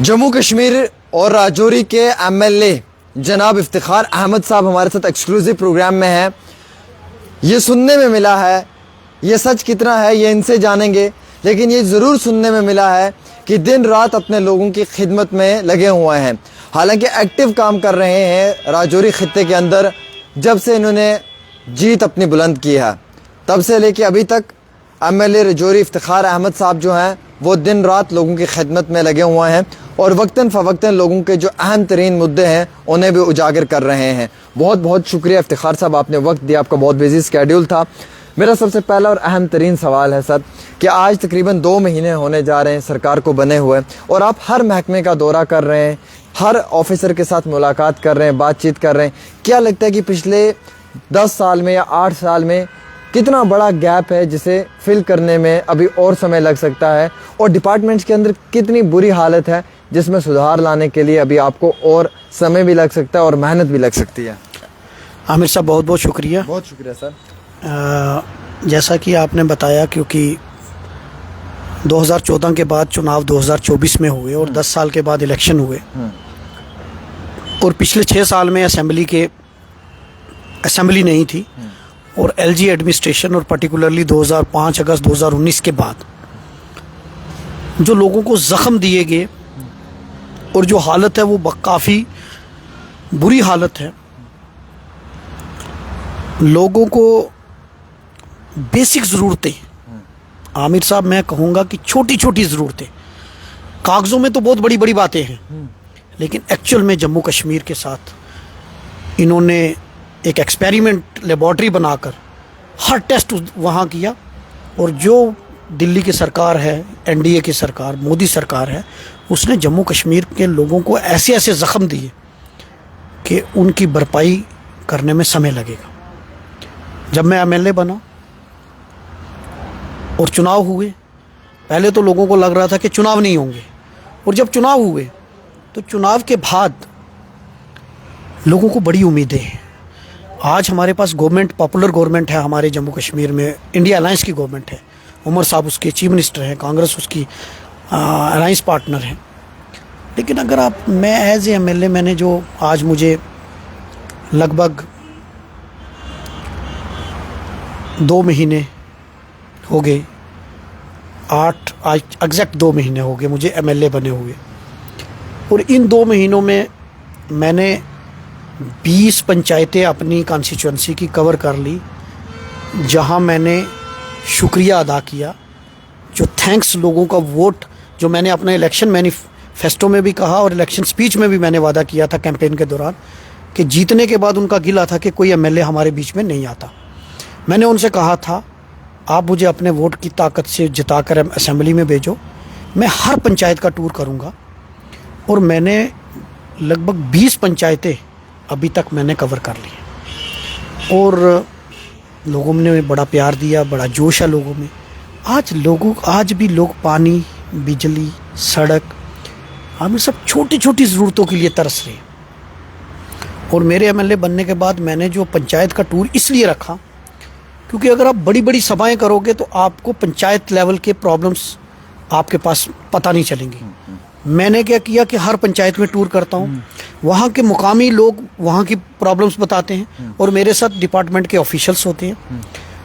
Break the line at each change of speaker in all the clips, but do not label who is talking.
जम्मू कश्मीर और राजौरी के एमएलए जनाब इफ्तिखार अहमद साहब हमारे साथ एक्सक्लूसिव प्रोग्राम में हैं। ये सुनने में मिला है, ये सच कितना है ये इनसे जानेंगे, लेकिन ये ज़रूर सुनने में मिला है कि दिन रात अपने लोगों की खिदमत में लगे हुए हैं। हालांकि एक्टिव काम कर रहे हैं राजौरी खित्ते के अंदर। जब से इन्होंने जीत अपनी बुलंद की है तब से लेके अभी तक एमएलए राजौरी इफ्तिखार अहमद साहब जो हैं वो दिन रात लोगों की खिदमत में लगे हुए हैं और वक्तन फ़वक्तन लोगों के जो अहम तरीन मुद्दे हैं उन्हें भी उजागर कर रहे हैं। बहुत बहुत शुक्रिया इफ्तिखार साहब, आपने वक्त दिया, आपका बहुत बिजी स्केड्यूल था। मेरा सबसे पहला और अहम तरीन सवाल है सर कि आज तकरीबन 2 महीने होने जा रहे हैं सरकार को बने हुए और आप हर महकमे का दौरा कर रहे हैं, हर ऑफिसर के साथ मुलाकात कर रहे हैं, बातचीत कर रहे हैं। क्या लगता है कि पिछले 10 साल में या 8 साल में कितना बड़ा गैप है जिसे फिल करने में अभी और समय लग सकता है, और डिपार्टमेंट्स के अंदर कितनी बुरी हालत है जिसमें सुधार लाने के लिए अभी आपको और समय भी लग सकता है और मेहनत भी लग सकती है?
आमिर साहब बहुत बहुत शुक्रिया।
बहुत शुक्रिया सर।
जैसा कि आपने बताया, क्योंकि 2014 के बाद चुनाव 2024 में हुए और 10 साल के बाद इलेक्शन हुए और पिछले 6 साल में असेंबली नहीं थी और एलजी एडमिनिस्ट्रेशन और पर्टिकुलरली 2005 अगस्त 2019 के बाद जो लोगों को ज़ख्म दिए गए और जो हालत है वो काफ़ी बुरी हालत है। लोगों को बेसिक ज़रूरतें, आमिर साहब मैं कहूँगा कि छोटी छोटी ज़रूरतें, कागज़ों में तो बहुत बड़ी बड़ी बातें हैं लेकिन एक्चुअल में जम्मू कश्मीर के साथ इन्होंने एक एक्सपेरिमेंट लेबॉर्ट्री बनाकर हर टेस्ट वहाँ किया। और जो दिल्ली की सरकार है, एनडीए की सरकार, मोदी सरकार है, उसने जम्मू कश्मीर के लोगों को ऐसे ऐसे ज़ख्म दिए कि उनकी भरपाई करने में समय लगेगा। जब मैं एमएलए बना और चुनाव हुए, पहले तो लोगों को लग रहा था कि चुनाव नहीं होंगे, और जब चुनाव हुए तो चुनाव के बाद लोगों को बड़ी उम्मीदें हैं। आज हमारे पास गवर्नमेंट, पॉपुलर गवर्नमेंट है हमारे जम्मू कश्मीर में, इंडिया अलायंस की गवर्नमेंट है, उमर साहब उसके चीफ मिनिस्टर हैं, कांग्रेस उसकी अलायंस पार्टनर है। लेकिन अगर आप, मैं एज ए एमएलए, मैंने जो आज मुझे लगभग 2 महीने हो गए, आज एग्जैक्ट 2 महीने हो गए मुझे एमएलए बने हुए, और इन 2 महीनों में मैंने 20 पंचायतें अपनी कॉन्स्टिट्यूंसी की कवर कर ली, जहां मैंने शुक्रिया अदा किया। जो थैंक्स लोगों का वोट, जो मैंने अपने इलेक्शन मैनिफेस्टो में भी कहा और इलेक्शन स्पीच में भी मैंने वादा किया था कैंपेन के दौरान कि जीतने के बाद उनका गिला था कि कोई एमएलए हमारे बीच में नहीं आता। मैंने उनसे कहा था आप मुझे अपने वोट की ताकत से जिताकर असेंबली में भेजो, मैं हर पंचायत का टूर करूँगा। और मैंने लगभग 20 पंचायतें अभी तक मैंने कवर कर ली और लोगों ने बड़ा प्यार दिया, बड़ा जोश है लोगों में। आज भी लोग पानी, बिजली, सड़क, हम सब छोटी छोटी ज़रूरतों के लिए तरस रहे हैं। और मेरे एमएलए बनने के बाद मैंने जो पंचायत का टूर इसलिए रखा क्योंकि अगर आप बड़ी बड़ी सभाएं करोगे तो आपको पंचायत लेवल के प्रॉब्लम्स आपके पास पता नहीं चलेंगी। मैंने क्या किया कि हर पंचायत में टूर करता हूँ, वहाँ के मुकामी लोग वहाँ की प्रॉब्लम्स बताते हैं और मेरे साथ डिपार्टमेंट के ऑफिशियल्स होते हैं।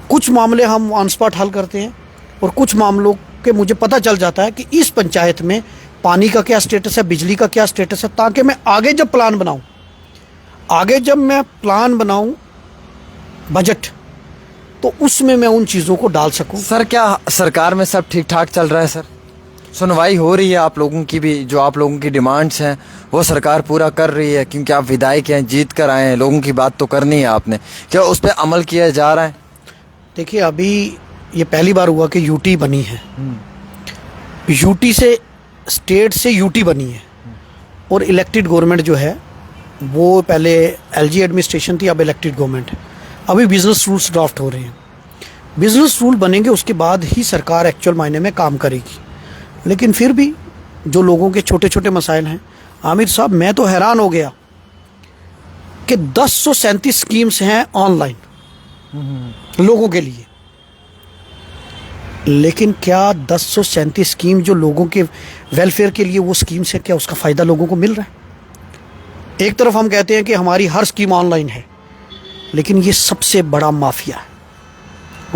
कुछ मामले हम ऑन स्पॉट हल करते हैं और कुछ मामलों के मुझे पता चल जाता है कि इस पंचायत में पानी का क्या स्टेटस है, बिजली का क्या स्टेटस है, ताकि मैं आगे जब प्लान बनाऊँ बजट, तो उसमें मैं उन चीज़ों को डाल सकूँ।
सर क्या सरकार में सब ठीक ठाक चल रहा है? सर सुनवाई हो रही है आप लोगों की भी, जो आप लोगों की डिमांड्स हैं वो सरकार पूरा कर रही है? क्योंकि आप विधायक हैं, जीत कर आए हैं, लोगों की बात तो करनी है आपने, क्या उस पर अमल किया जा रहा है?
देखिए, अभी ये पहली बार हुआ कि यूटी बनी है, यूटी से स्टेट से यूटी बनी है और इलेक्टेड गवर्नमेंट जो है वो पहले एलजी एडमिनिस्ट्रेशन थी, अब इलेक्टेड गवर्नमेंट है। अभी बिजनेस रूल्स ड्राफ्ट हो रहे हैं, बिजनेस रूल बनेंगे उसके बाद ही सरकार एक्चुअल मायने में काम करेगी। लेकिन फिर भी जो लोगों के छोटे छोटे मसाइल हैं, आमिर साहब मैं तो हैरान हो गया कि 1037 स्कीम्स हैं ऑनलाइन लोगों के लिए, लेकिन क्या 1037 स्कीम जो लोगों के वेलफेयर के लिए वो स्कीम्स है, क्या उसका फ़ायदा लोगों को मिल रहा है? एक तरफ हम कहते हैं कि हमारी हर स्कीम ऑनलाइन है, लेकिन ये सबसे बड़ा माफिया है।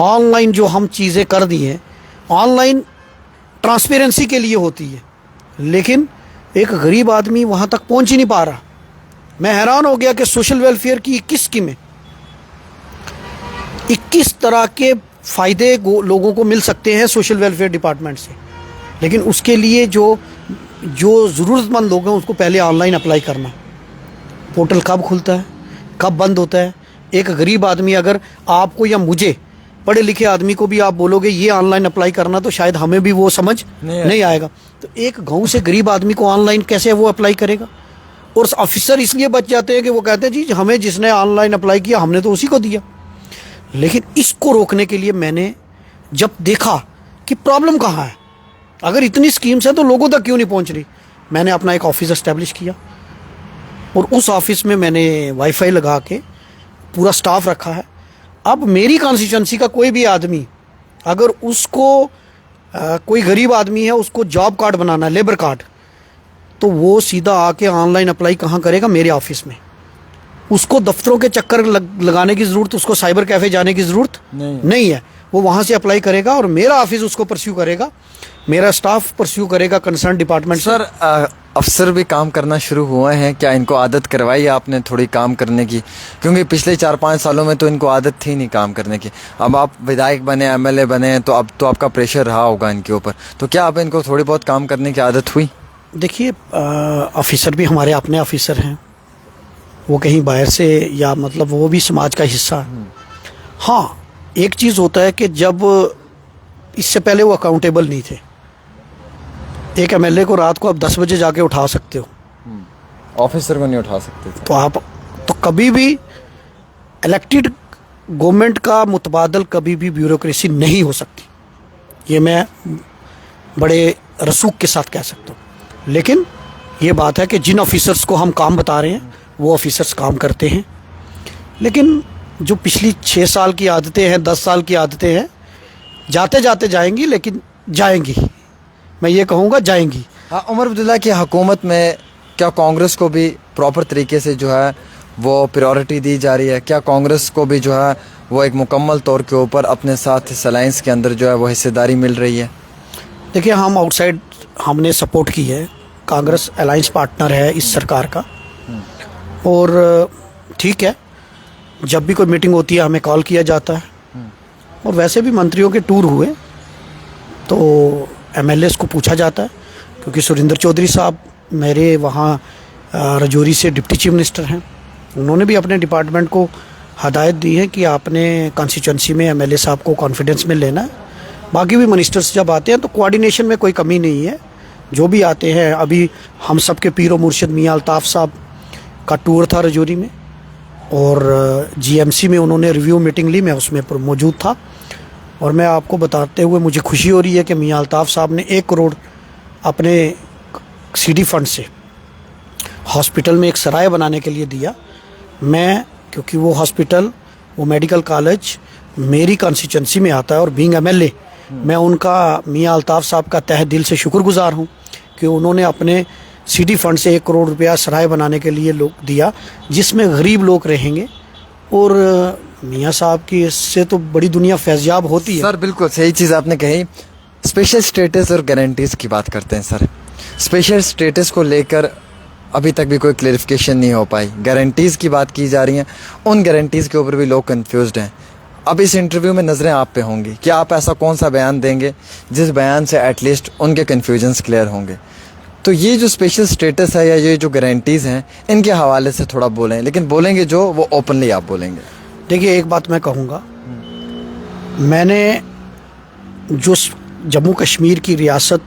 ऑनलाइन जो हम चीज़ें कर दी हैं, ऑनलाइन ट्रांसपेरेंसी के लिए होती है, लेकिन एक गरीब आदमी वहाँ तक पहुँच ही नहीं पा रहा। मैं हैरान हो गया कि सोशल वेलफेयर की 21 स्कीमें, 21 तरह के फ़ायदे लोगों को मिल सकते हैं सोशल वेलफेयर डिपार्टमेंट से, लेकिन उसके लिए जो ज़रूरतमंद लोग हैं उसको पहले ऑनलाइन अप्लाई करना। पोर्टल कब खुलता है, कब बंद होता है? एक गरीब आदमी, अगर आपको या मुझे, पढ़े लिखे आदमी को भी आप बोलोगे ये ऑनलाइन अप्लाई करना, तो शायद हमें भी वो समझ नहीं आएगा। तो एक गांव से गरीब आदमी को ऑनलाइन कैसे वो अप्लाई करेगा? और ऑफिसर इसलिए बच जाते हैं कि वो कहते हैं जी हमें जिसने ऑनलाइन अप्लाई किया हमने तो उसी को दिया। लेकिन इसको रोकने के लिए मैंने जब देखा कि प्रॉब्लम कहाँ है, अगर इतनी स्कीम्स हैं तो लोगों तक क्यों नहीं पहुँच रही, मैंने अपना एक ऑफिस एस्टेब्लिश किया और उस ऑफिस में मैंने वाईफाई लगा के पूरा स्टाफ रखा है। अब मेरी कॉन्स्टिट्यूंसी का कोई भी आदमी, अगर उसको कोई गरीब आदमी है उसको जॉब कार्ड बनाना है, लेबर कार्ड, तो वो सीधा आके ऑनलाइन अप्लाई कहाँ करेगा? मेरे ऑफिस में। उसको दफ्तरों के चक्कर लगाने की ज़रूरत, उसको साइबर कैफ़े जाने की ज़रूरत नहीं है। वो वहाँ से अप्लाई करेगा और मेरा ऑफिस उसको परस्यू करेगा, मेरा स्टाफ परस्यू करेगा कंसर्न डिपार्टमेंट।
सर अफसर भी काम करना शुरू हुए हैं क्या? इनको आदत करवाई आपने थोड़ी काम करने की? क्योंकि पिछले 4-5 सालों में तो इनको आदत थी नहीं काम करने की। अब आप विधायक बने, एमएलए बने, तो अब तो आपका प्रेशर रहा होगा इनके ऊपर, तो क्या आप इनको थोड़ी बहुत काम करने की आदत हुई?
देखिए, ऑफिसर भी हमारे अपने ऑफिसर हैं, वो कहीं बाहर से, या मतलब वो भी समाज का हिस्सा है। हाँ, एक चीज़ होता है कि जब इससे पहले वो अकाउंटेबल नहीं थे, एक एमएलए को रात को आप 10 बजे जाके उठा सकते हो,
ऑफिसर को नहीं उठा सकते थे।
तो आप तो कभी भी इलेक्टेड गवर्नमेंट का मुतबादल कभी भी ब्यूरोक्रेसी नहीं हो सकती, ये मैं बड़े रसूख के साथ कह सकता हूँ। लेकिन ये बात है कि जिन ऑफिसर्स को हम काम बता रहे हैं वो ऑफिसर्स काम करते हैं। लेकिन जो पिछली 6 साल की आदतें हैं, 10 साल की आदतें हैं, जाते जाते जाएंगी, लेकिन जाएंगी, मैं ये कहूँगा जाएंगी।
हाँ, उमर अब्दुल्ला की हुकूमत में क्या कांग्रेस को भी प्रॉपर तरीके से जो है वो प्रायोरिटी दी जा रही है? क्या कांग्रेस को भी जो है वो एक मुकम्मल तौर के ऊपर अपने साथ इस अलायंस के अंदर जो है वो हिस्सेदारी मिल रही है?
देखिए, हम आउटसाइड हमने सपोर्ट की है, कांग्रेस अलायंस पार्टनर है इस सरकार का, और ठीक है, जब भी कोई मीटिंग होती है हमें कॉल किया जाता है। और वैसे भी मंत्रियों के टूर हुए तो एमएलएस को पूछा जाता है, क्योंकि सुरेंद्र चौधरी साहब मेरे वहाँ राजौरी से डिप्टी चीफ मिनिस्टर हैं, उन्होंने भी अपने डिपार्टमेंट को हदायत दी है कि आपने कॉन्स्टिट्यूंसी में एमएलए साहब को कॉन्फिडेंस में लेना है। बाकी भी मिनिस्टर्स जब आते हैं तो कोऑर्डिनेशन में कोई कमी नहीं है, जो भी आते हैं। अभी हम सब के पीरो मुर्शिद मियां अल्ताफ़ साहब का टूर था राजौरी में, और जीएमसी में उन्होंने रिव्यू मीटिंग ली, मैं उसमें मौजूद था। और मैं आपको बताते हुए मुझे खुशी हो रही है कि मियां अल्ताफ़ साहब ने 1 करोड़ अपने सीडी फंड से हॉस्पिटल में एक सराय बनाने के लिए दिया। मैं, क्योंकि वो हॉस्पिटल, वो मेडिकल कॉलेज मेरी कॉन्स्टिट्यूंसी में आता है, और बीइंग एमएलए मैं उनका, मियां अल्ताफ़ साहब का तहे दिल से शुक्रगुजार हूँ कि उन्होंने अपने सीडी फंड से 1 करोड़ रुपया सराय बनाने के लिए लोग दिया, जिसमें गरीब लोग रहेंगे। और मियां साहब की इससे तो बड़ी दुनिया फैज़याब होती है।
सर बिल्कुल सही चीज़ आपने कही। स्पेशल स्टेटस और गारंटीज़ की बात करते हैं सर। स्पेशल स्टेटस को लेकर अभी तक भी कोई क्लेरिफिकेशन नहीं हो पाई, गारंटीज़ की बात की जा रही हैं, उन गारंटीज़ के ऊपर भी लोग कंफ्यूज्ड हैं। अब इस इंटरव्यू में नज़रें आप पे होंगी कि आप ऐसा कौन सा बयान देंगे जिस बयान से एटलीस्ट उनके कन्फ्यूजन्स क्लियर होंगे। तो ये जो स्पेशल स्टेटस है या ये जो गारंटीज़ हैं, इनके हवाले से थोड़ा बोलें, लेकिन बोलेंगे जो वो ओपनली आप बोलेंगे।
देखिए, एक बात मैं कहूँगा, मैंने जो जम्मू कश्मीर की रियासत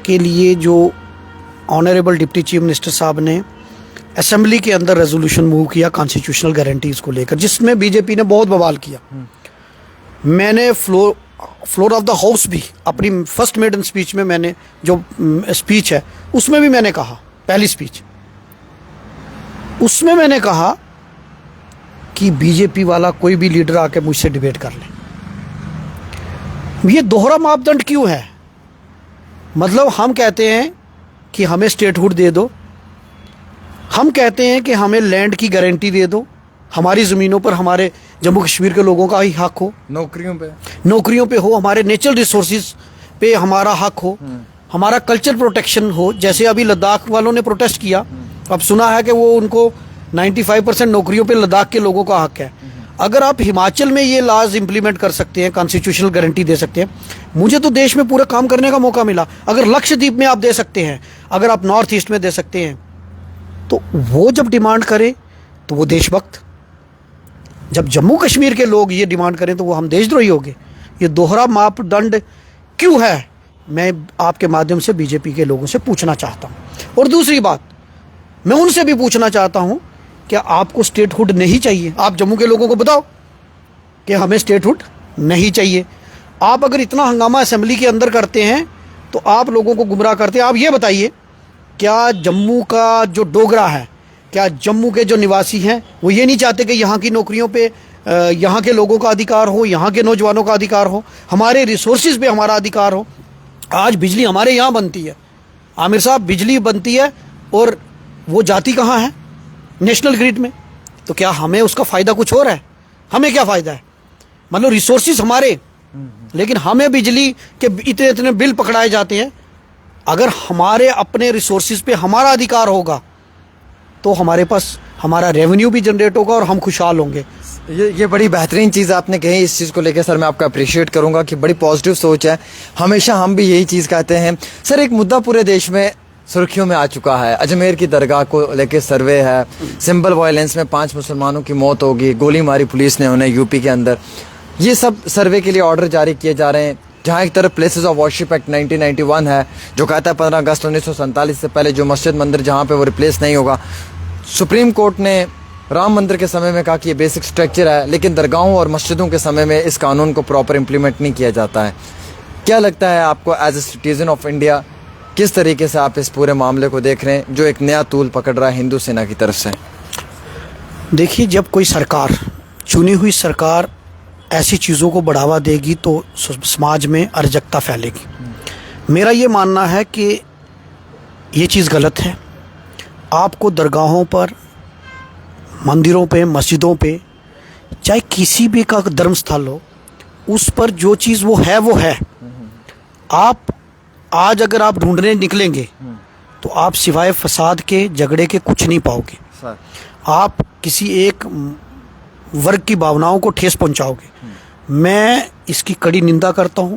के लिए जो ऑनरेबल डिप्टी चीफ मिनिस्टर साहब ने असेंबली के अंदर रेजोल्यूशन मूव किया कॉन्स्टिट्यूशनल गारंटीज़ को लेकर, जिसमें बीजेपी ने बहुत बवाल किया, मैंने फ्लोर ऑफ द हाउस भी अपनी फर्स्ट मेडन स्पीच में, मैंने जो स्पीच है उसमें भी मैंने कहा, पहली स्पीच उसमें मैंने कहा कि बीजेपी वाला कोई भी लीडर आके मुझसे डिबेट कर ले। ये दोहरा मापदंड क्यों है? मतलब हम कहते हैं कि हमें स्टेटहुड दे दो, हम कहते हैं कि हमें लैंड की गारंटी दे दो, हमारी ज़मीनों पर हमारे जम्मू कश्मीर के लोगों का ही हक हो, नौकरियों पे हो, हमारे नेचुरल रिसोर्सेज पे हमारा हक हो, हमारा कल्चर प्रोटेक्शन हो। जैसे अभी लद्दाख वालों ने प्रोटेस्ट किया, अब सुना है कि वो उनको 95% नौकरियों पे लद्दाख के लोगों का हक है। अगर आप हिमाचल में ये लॉज इंप्लीमेंट कर सकते हैं, कॉन्स्टिट्यूशनल गारंटी दे सकते हैं, मुझे तो देश में पूरा काम करने का मौका मिला। अगर लक्षद्वीप में आप दे सकते हैं, अगर आप नॉर्थ ईस्ट में दे सकते हैं, तो वो जब डिमांड करें तो वो देशभक्त, जब जम्मू कश्मीर के लोग ये डिमांड करें तो वो हम देशद्रोही होंगे। ये दोहरा मापदंड क्यों है, मैं आपके माध्यम से बीजेपी के लोगों से पूछना चाहता हूँ। और दूसरी बात, मैं उनसे भी पूछना चाहता हूँ, क्या आपको स्टेटहुड नहीं चाहिए? आप जम्मू के लोगों को बताओ कि हमें स्टेटहुड नहीं चाहिए। आप अगर इतना हंगामा असेंबली के अंदर करते हैं तो आप लोगों को गुमराह करते हैं। आप ये बताइए, क्या जम्मू का जो डोगरा है, क्या जम्मू के जो निवासी हैं, वो ये नहीं चाहते कि यहाँ की नौकरियों पे यहाँ के लोगों का अधिकार हो, यहाँ के नौजवानों का अधिकार हो, हमारे रिसोर्सेज पे हमारा अधिकार हो? आज बिजली हमारे यहाँ बनती है, आमिर साहब, बिजली बनती है, और वो जाती कहाँ है? नेशनल ग्रिड में। तो क्या हमें उसका फ़ायदा कुछ हो रहा है? हमें क्या फ़ायदा है? मतलब रिसोर्सेज हमारे, लेकिन हमें बिजली के इतने इतने बिल पकड़ाए जाते हैं। अगर हमारे अपने रिसोर्सेज पे हमारा अधिकार होगा तो हमारे पास हमारा रेवेन्यू भी जनरेट होगा और हम खुशहाल होंगे।
ये बड़ी बेहतरीन चीज़ आपने कही। इस चीज़ को लेकर सर मैं आपका अप्रिशिएट करूंगा कि बड़ी पॉजिटिव सोच है। हमेशा हम भी यही चीज़ कहते हैं। सर, एक मुद्दा पूरे देश में सुर्खियों में आ चुका है, अजमेर की दरगाह को लेकर सर्वे है, सिंबल वायलेंस में 5 मुसलमानों की मौत होगी, गोली मारी पुलिस ने उन्हें यूपी के अंदर। ये सब सर्वे के लिए ऑर्डर जारी किए जा रहे हैं। जहाँ एक तरफ प्लेसेस ऑफ वर्शिप एक्ट 1991 है जो कहता है 15 अगस्त 1947 से पहले जो मस्जिद मंदिर जहाँ पे वो रिप्लेस नहीं होगा। सुप्रीम कोर्ट ने राम मंदिर के समय में कहा कि ये बेसिक स्ट्रक्चर है, लेकिन दरगाहों और मस्जिदों के समय में इस कानून को प्रॉपर इम्प्लीमेंट नहीं किया जाता है। क्या लगता है आपको as a citizen of India, किस तरीके से आप इस पूरे मामले को देख रहे हैं जो एक नया तूल पकड़ रहा है हिंदू सेना की तरफ से?
देखिए, जब कोई सरकार, चुनी हुई सरकार ऐसी चीज़ों को बढ़ावा देगी तो समाज में अराजकता फैलेगी। मेरा ये मानना है कि ये चीज़ गलत है। आपको दरगाहों पर, मंदिरों पे, मस्जिदों पे, चाहे किसी भी का धर्म स्थल हो, उस पर जो चीज़ वो है। आप आज अगर आप ढूंढने निकलेंगे तो आप सिवाय फसाद के, झगड़े के कुछ नहीं पाओगे। आप किसी एक वर्ग की भावनाओं को ठेस पहुंचाओगे। मैं इसकी कड़ी निंदा करता हूं,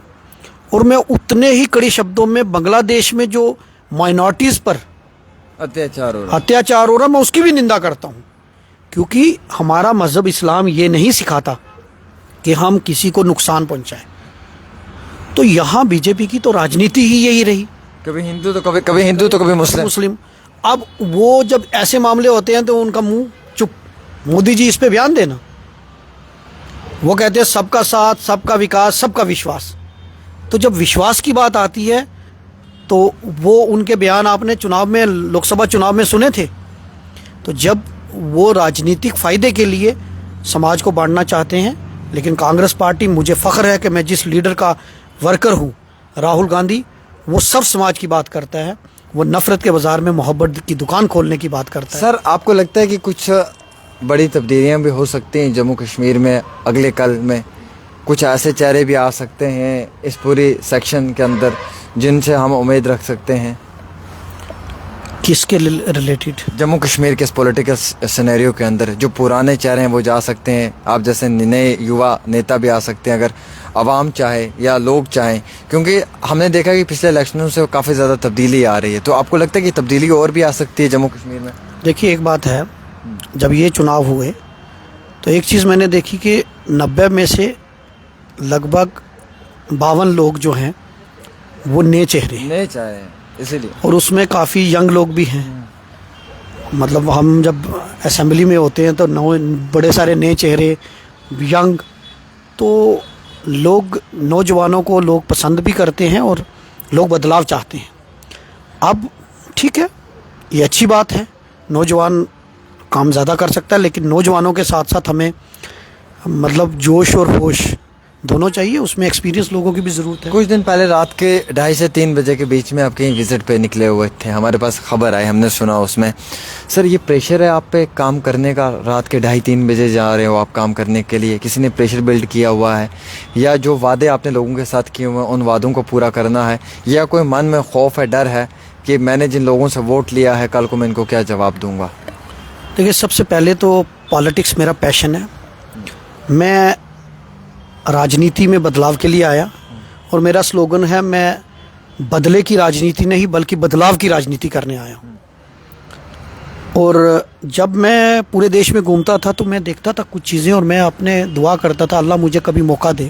और मैं उतने ही कड़ी शब्दों में बांग्लादेश में जो माइनॉरिटीज़ पर अत्याचार हो रहा, मैं उसकी भी निंदा करता हूं। क्योंकि हमारा मज़हब इस्लाम ये नहीं सिखाता कि हम किसी को नुकसान पहुंचाएं। तो यहाँ बीजेपी की तो राजनीति ही यही रही,
कभी हिंदू तो कभी
मुस्लिम। अब वो जब ऐसे मामले होते हैं तो उनका मुंह चुप। मोदी जी इस पे बयान देना, वो कहते हैं सबका साथ, सबका विकास, सबका विश्वास। तो जब विश्वास की बात आती है तो वो उनके बयान आपने चुनाव में, लोकसभा चुनाव में सुने थे। तो जब वो राजनीतिक फ़ायदे के लिए समाज को बांटना चाहते हैं, लेकिन कांग्रेस पार्टी, मुझे फ़ख्र है कि मैं जिस लीडर का वर्कर हूँ, राहुल गांधी, वो सब समाज की बात करता है। वो नफ़रत के बाज़ार में मोहब्बत की दुकान खोलने की बात करता है।
सर, आपको लगता है कि कुछ बड़ी तब्दीलियाँ भी हो सकती हैं जम्मू कश्मीर में अगले कल में? कुछ ऐसे चेहरे भी आ सकते हैं इस पूरी सेक्शन के अंदर जिनसे हम उम्मीद रख सकते हैं?
किसके रिलेटेड?
जम्मू कश्मीर के इस पॉलिटिकल सिनेरियो के अंदर जो पुराने चेहरे हैं वो जा सकते हैं, आप जैसे नए युवा नेता भी आ सकते हैं अगर आवाम चाहे या लोग चाहें, क्योंकि हमने देखा कि पिछले इलेक्शनों से काफ़ी ज़्यादा तब्दीली आ रही है। तो आपको लगता है कि तब्दीली और भी आ सकती है जम्मू कश्मीर में?
देखिए, एक बात है, जब ये चुनाव हुए तो एक चीज़ मैंने देखी कि 90 में से लगभग 52 लोग जो हैं वो नए चेहरे
इसीलिए, और
उसमें काफ़ी यंग लोग भी हैं। मतलब हम जब असेंबली में होते हैं तो बड़े सारे नए चेहरे, यंग, तो लोग, नौजवानों को लोग पसंद भी करते हैं और लोग बदलाव चाहते हैं। अब ठीक है, ये अच्छी बात है, नौजवान काम ज़्यादा कर सकता है, लेकिन नौजवानों के साथ साथ हमें मतलब जोश और होश दोनों चाहिए, उसमें एक्सपीरियंस लोगों की भी ज़रूरत है।
कुछ दिन पहले रात के 2:30 से 3 बजे के बीच में आप कहीं विजिट पे निकले हुए थे, हमारे पास खबर आई, हमने सुना उसमें। सर ये प्रेशर है आप पे काम करने का, रात के 2:30-3 बजे जा रहे हो आप काम करने के लिए, किसी ने प्रेशर बिल्ड किया हुआ है, या जो वादे आपने लोगों के साथ किए हुए हैं उन वादों को पूरा करना है, या कोई मन में खौफ है, डर है कि मैंने जिन लोगों से वोट लिया है कल को मैं इनको क्या जवाब दूंगा?
देखिए, सबसे पहले तो पॉलिटिक्स मेरा पैशन है। मैं राजनीति में बदलाव के लिए आया और मेरा स्लोगन है, मैं बदले की राजनीति नहीं बल्कि बदलाव की राजनीति करने आया हूँ। और जब मैं पूरे देश में घूमता था तो मैं देखता था कुछ चीज़ें और मैं अपने दुआ करता था, अल्लाह मुझे कभी मौका दे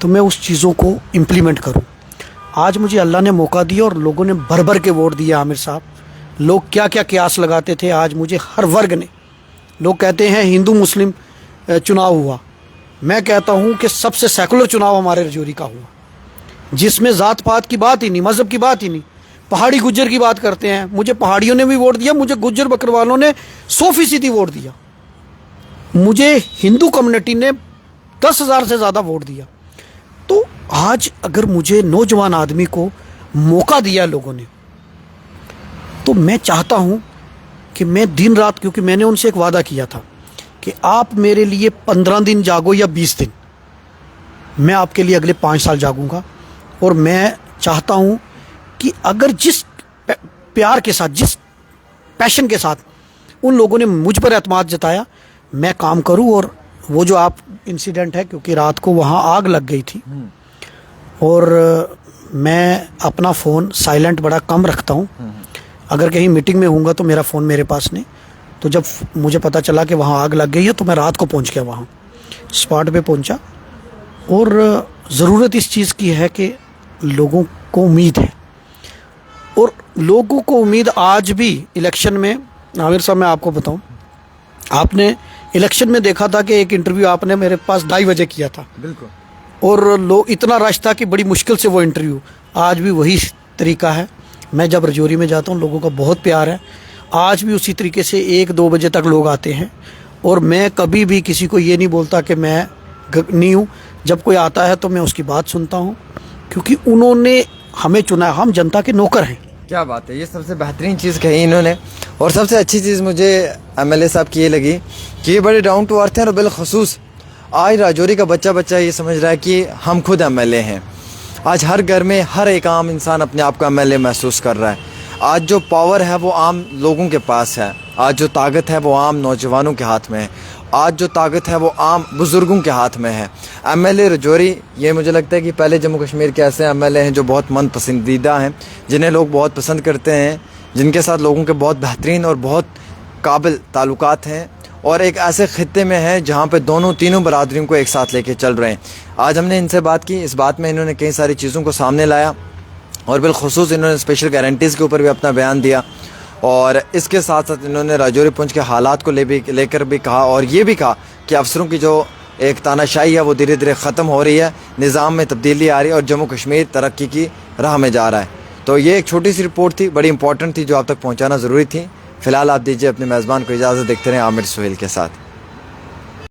तो मैं उस चीज़ों को इम्प्लीमेंट करूँ। आज मुझे अल्लाह ने मौका दिया और लोगों ने भर भर के वोट दिया। आमिर साहब, लोग क्या क्या कयास लगाते थे, आज मुझे हर वर्ग ने, लोग कहते हैं हिंदू मुस्लिम चुनाव हुआ, मैं कहता हूं कि सबसे सेकुलर चुनाव हमारे रजौरी का हुआ, जिसमें जात पात की बात ही नहीं, मजहब की बात ही नहीं, पहाड़ी गुज्जर की बात करते हैं। मुझे पहाड़ियों ने भी वोट दिया, मुझे गुज्जर बकरवालों ने 100% वोट दिया, मुझे हिंदू कम्युनिटी ने 10,000 से ज़्यादा वोट दिया। तो आज अगर मुझे नौजवान आदमी को मौका दिया लोगों ने, तो मैं चाहता हूं कि मैं दिन रात, क्योंकि मैंने उनसे एक वादा किया था कि आप मेरे लिए 15 दिन जागो या 20 दिन, मैं आपके लिए अगले 5 साल जागूंगा। और मैं चाहता हूं कि अगर जिस प्यार के साथ, जिस पैशन के साथ उन लोगों ने मुझ पर एतमाद जताया, मैं काम करूं। और वो जो आप इंसिडेंट है, क्योंकि रात को वहाँ आग लग गई थी और मैं अपना फ़ोन साइलेंट बड़ा कम रखता हूँ, अगर कहीं मीटिंग में होऊंगा तो मेरा फ़ोन मेरे पास नहीं। तो जब मुझे पता चला कि वहाँ आग लग गई है तो मैं रात को पहुँच गया, वहाँ स्पॉट पे पहुँचा। और ज़रूरत इस चीज़ की है कि लोगों को उम्मीद है, और लोगों को उम्मीद आज भी इलेक्शन में। आमिर साहब, मैं आपको बताऊं, आपने इलेक्शन में देखा था कि एक इंटरव्यू आपने मेरे पास 2:30 बजे किया था,
बिल्कुल,
और लोग इतना रश था कि बड़ी मुश्किल से वो इंटरव्यू, आज भी वही तरीका है। मैं जब रजौरी में जाता हूँ लोगों का बहुत प्यार है, आज भी उसी तरीके से 1-2 बजे तक लोग आते हैं। और मैं कभी भी किसी को ये नहीं बोलता कि मैं नहीं हूँ, जब कोई आता है तो मैं उसकी बात सुनता हूँ, क्योंकि उन्होंने हमें चुना है, हम जनता के नौकर हैं।
क्या बात है, ये सबसे बेहतरीन चीज़ कही इन्होंने। और सबसे अच्छी चीज़ मुझे एमएलए साहब की ये लगी कि ये बड़े डाउन टू अर्थ हैं, और बिलखसूस आज राजौरी का बच्चा ये समझ रहा है कि हम खुद एमएलए हैं। आज हर घर में हर एक आम इंसान अपने आप को एमएलए महसूस कर रहा है। आज जो पावर है वो आम लोगों के पास है, आज जो ताकत है वो आम नौजवानों के हाथ में है, आज जो ताकत है वो आम बुज़ुर्गों के हाथ में है। एमएलए रजौरी, ये मुझे लगता है कि पहले जम्मू कश्मीर के ऐसे एमएलए हैं जो बहुत मन पसंदीदा हैं, जिन्हें लोग बहुत पसंद करते हैं, जिनके साथ लोगों के बहुत बेहतरीन और बहुत काबिल ताल्लुकात हैं, और एक ऐसे खित्ते में है जहाँ पे तीनों बरादरियों को एक साथ लेके चल रहे हैं। आज हमने इनसे बात की, इस बात में इन्होंने कई सारी चीज़ों को सामने लाया, और बिलखुसूस इन्होंने स्पेशल गारंटीज़ के ऊपर भी अपना बयान दिया, और इसके साथ साथ इन्होंने राजौरी पुंछ के हालात को लेकर भी कहा, और ये भी कहा कि अफसरों की जो एक तानाशाही है वो धीरे धीरे ख़त्म हो रही है, निज़ाम में तब्दीली आ रही है और जम्मू कश्मीर तरक्की की राह में जा रहा है। तो ये एक छोटी सी रिपोर्ट थी, बड़ी इंपॉर्टेंट थी, जो आप तक पहुँचाना ज़रूरी थी। फ़िलहाल आप दीजिए अपने मेज़बान को इजाज़त, देखते रहें आमिर सुहेल के साथ।